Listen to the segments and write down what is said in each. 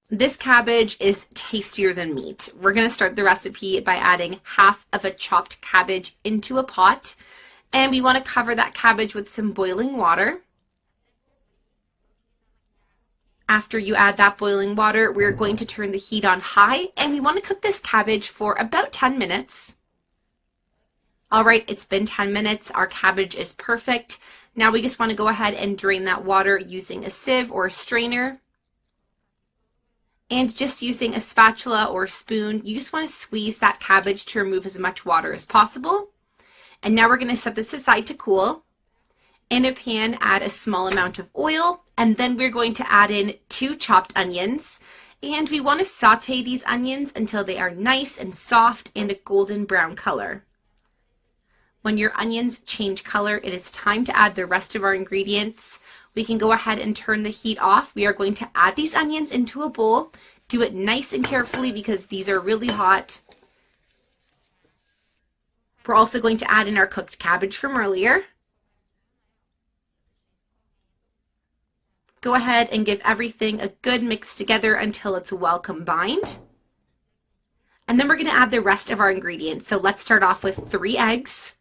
This cabbage is tastier than meat. We're going to start the recipe by adding half of a chopped cabbage into a pot, and we want to cover that cabbage with some boiling water. After you add that boiling water, we're going to turn the heat on high, and we want to cook this cabbage for about 10 minutes. All right, it's been 10 minutes. Our cabbage is perfect. Now we just want to go ahead and drain that water using a sieve or a strainer. And just using a spatula or spoon, you just want to squeeze that cabbage to remove as much water as possible. And now we're going to set this aside to cool. In a pan, add a small amount of oil, and then we're going to add in 2 chopped onions. And we want to saute these onions until they are nice and soft and a golden brown color. When your onions change color, it is time to add the rest of our ingredients. We can go ahead and turn the heat off. We are going to add these onions into a bowl. Do it nice and carefully because these are really hot. We're also going to add in our cooked cabbage from earlier. Go ahead and give everything a good mix together until it's well combined. And then we're going to add the rest of our ingredients. So let's start off with 3 eggs.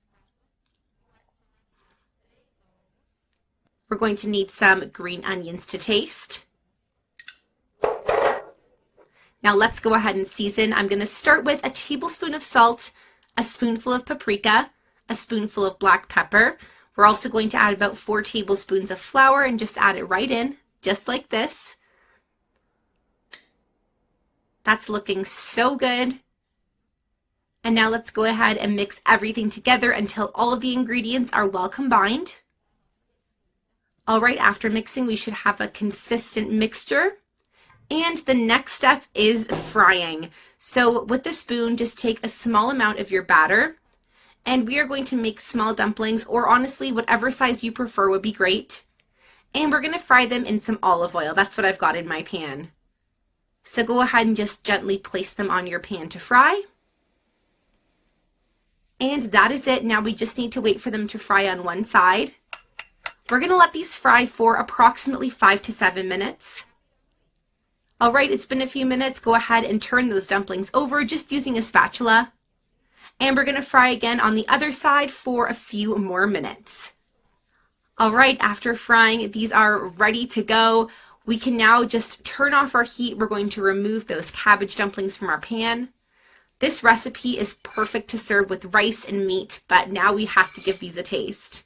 We're going to need some green onions to taste. Now let's go ahead and season. I'm going to start with a tablespoon of salt, a spoonful of paprika, a spoonful of black pepper. We're also going to add about 4 tablespoons of flour and just add it right in, just like this. That's looking so good. And now let's go ahead and mix everything together until all of the ingredients are well combined. All right, after mixing, we should have a consistent mixture. And the next step is frying. So with the spoon, just take a small amount of your batter, and we are going to make small dumplings, or honestly, whatever size you prefer would be great. And we're going to fry them in some olive oil. That's what I've got in my pan. So go ahead and just gently place them on your pan to fry. And that is it. Now we just need to wait for them to fry on one side. We're going to let these fry for approximately 5 to 7 minutes. All right, it's been a few minutes. Go ahead and turn those dumplings over just using a spatula. And we're going to fry again on the other side for a few more minutes. All right, after frying, these are ready to go. We can now just turn off our heat. We're going to remove those cabbage dumplings from our pan. This recipe is perfect to serve with rice and meat, but now we have to give these a taste.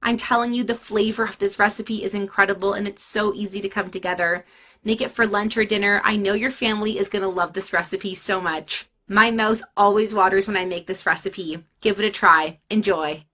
I'm telling you, the flavor of this recipe is incredible, and it's so easy to come together. Make it for lunch or dinner. I know your family is going to love this recipe so much. My mouth always waters when I make this recipe. Give it a try. Enjoy.